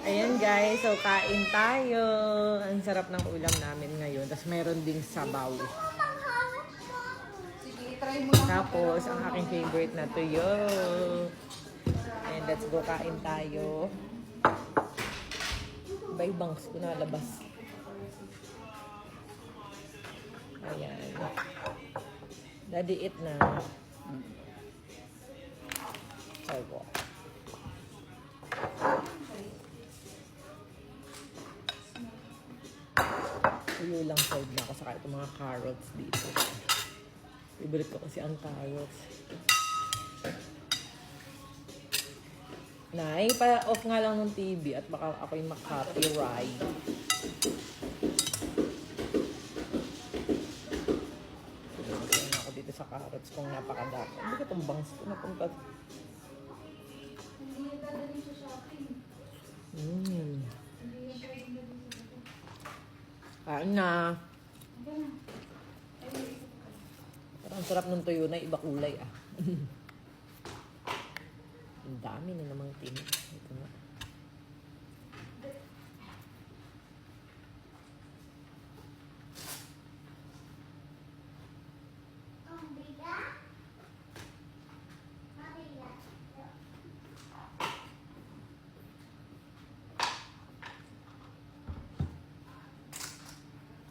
Ayan guys, so kain tayo. Ang sarap ng ulam namin ngayon. Tapos meron ding sabaw. Sige, try mo lang. Tapos ang aking favorite na tuyo. And let's go kain tayo. Bay bangs ko nalabas. Ayan. Daddy eat na. Sago. Tuyo lang side na ako saka itong mga carrots dito. Favorite ko kasi ang carrots. Nay, pa-off nga lang ng TV at baka ako'y mag-copyright. Kasi ako dito sa carrots kung napakadami. Hindi ka itong bangs ko napunta. Kain na. Parang sarap ng tuyo na iba kulay ah. Ang dami na namang tin. Ito na.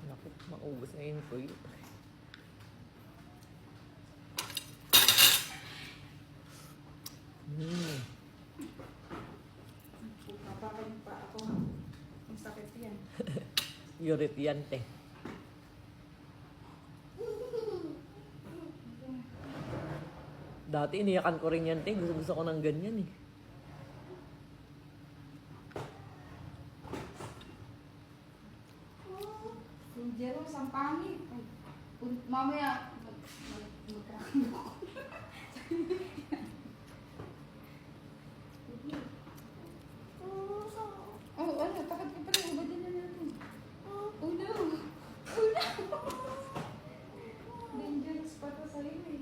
Naku, maubos na yun tuyo. Papapanin pa ako. Ang sakit yan. Yurit yan, te. Dati iniyakan ko rin yan, te. Gusto ko ng ganyan, eh. Yung Jeros, ang pangit. Mamaya, magkakaroon ako. Oh, ano, takot ka pala. Ubadin na natin. Oh no. Oh no. Dangerous pa to sa'yo eh.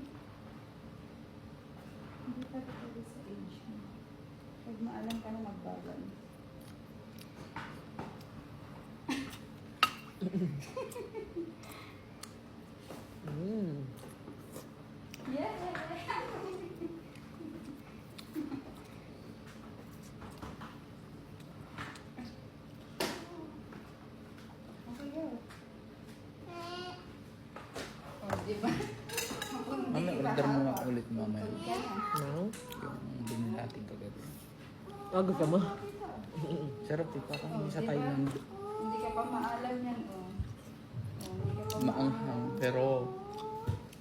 Hindi pa ito sa age mo. Pag maalam ka na magbagal. Yeah. Diba? Mamaya, order mo nga ulit mamaya. No? Yung binili natin kagabi. Ah, gusto mo? Sarap eh, parang sa Thailand. Hindi ka pa maalam yan, oh. Hindi ka pa Maanghang, pero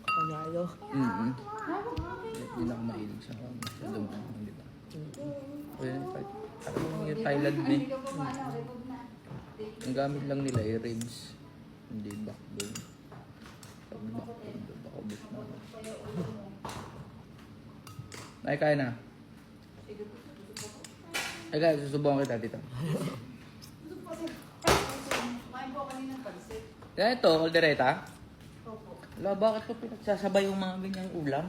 Panalo. hindi na ako mahilig sa dumanghang, di ba? Parang yung Thailand eh. Hindi ka pa maalam, repog na. Ang gamit lang nila ay ribs, hindi backbone. Pag backbone, baka ubos na. Ay, kaya na. Ay, kaya susubukan kita dito. Kumain po kanina ng pansit. Kaya ito, kaldereta. Opo. Wala, bakit ko pinagsasabay yung mga ganyang ulam?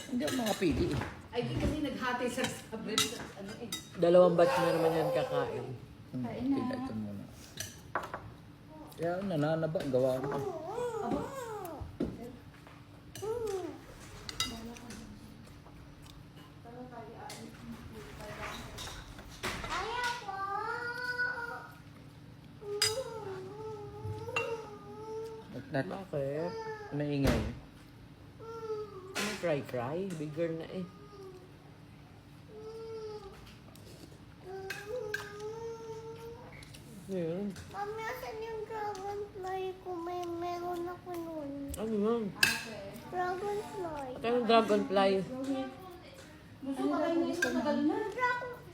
Hindi ako makapili eh. Ay, di kasi naghati sa sabi. Ano eh. Dalawang batch na naman yan kakain. Kain na. Pila ito muna. Kaya nananaba, gawa mo. At Bakit? maingay. Ano cry? Bigger na eh. Yun. Mami, asan yung dragonfly ko? Meron ako nun. Ano yun? Dragonfly. Ito yung dragonfly. Gusto ka kayo na tagal na.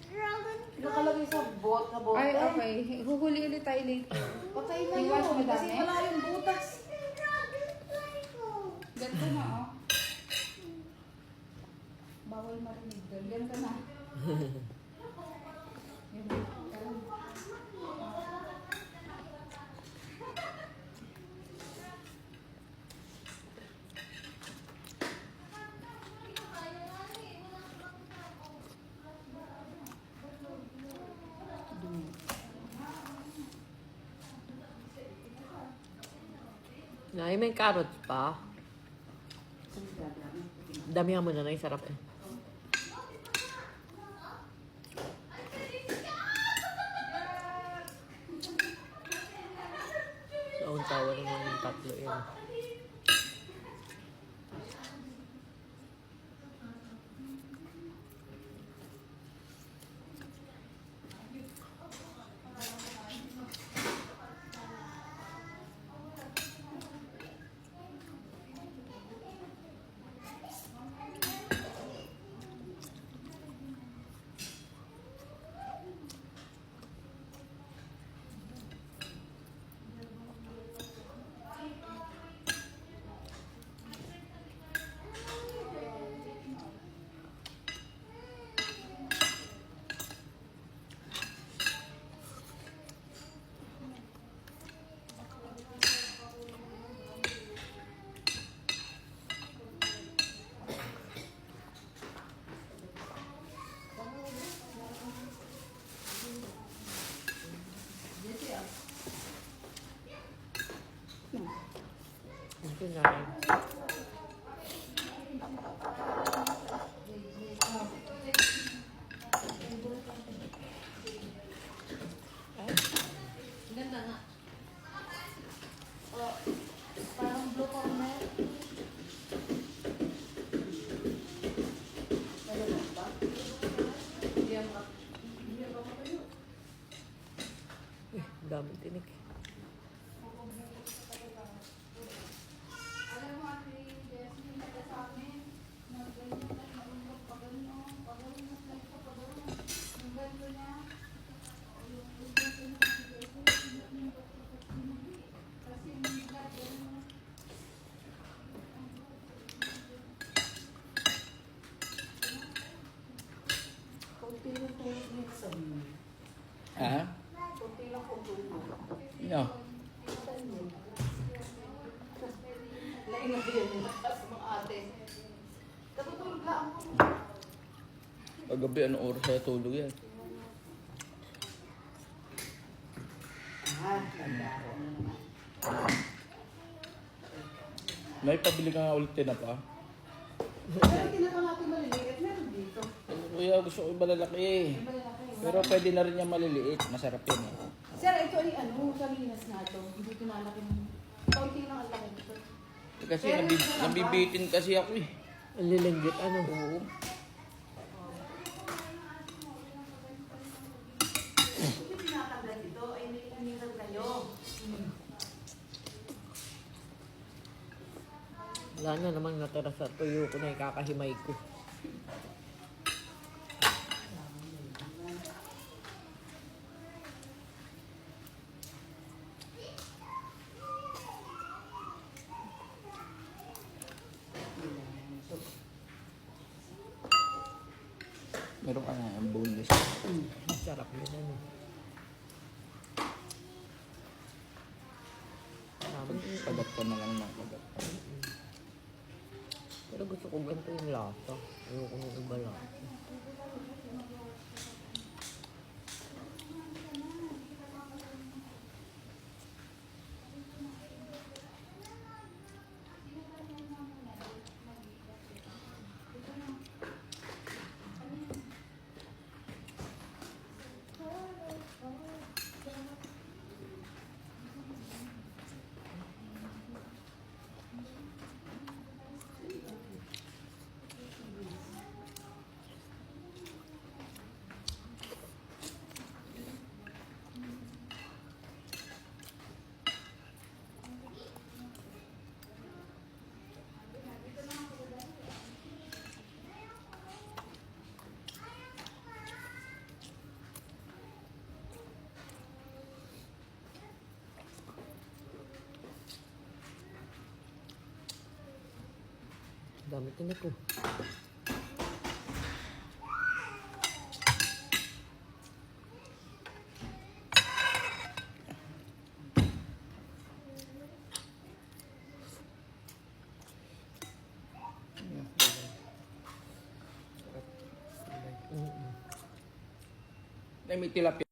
Dragonfly. Nakalagay sa bote. Ay, okay. Huhuli ulit tayo later. Patay na yun. Kasi wala yung butas. Yung dragonfly ko. Ganito na, oh. Bawal marinig doon. Ganito na. Yun, tara. Nay, may carrots pa. Damihan mo na na, sarap eh. Taon-tawa naman yung tatlo yun. Ito na rin. Ganda nga. Oh, parang blue corner. Dami tinik. Alam mo, Ate Jasmine, taga sa amin, nag-ganyan, nag-unlog, pag-ganyan, pag-ganyan, pag-ganyan, yung ganito niya, yung ganito niya, kasi yung ganito, kunti yung tulog niya sa inyo. Ha? Kunti lang kung tulog. No. Lain na din nila sa mga ate. Katutulog lang ako. Paggabi, anong oras sa tulog yan? May pabili ka nga ulit na pa. Pero tinaka natin maliliit, meron dito. Kuya, gusto ko yung malalaki. Pero pwede na rin yung maliliit. Masarap yun eh. Sir, ito ay ano, salinas na ito. Hindi ito nalaki ng... Kaunti lang ang laki nito. Kasi nabibitin kasi ako eh. Ang lilinggit, ano? Oo. Ito pinatanggal ito, ay may umiral kayo. Wala na namang natira sa tuyo ko na ikakahimay ko. Meron ka nga ang boneless. Sarap yun, ano? Pagat ka na lang ng pagat. Pero gusto ko ganito yung lasa. Ayoko nung iba lasa. Dami tinik ko. May tilapia.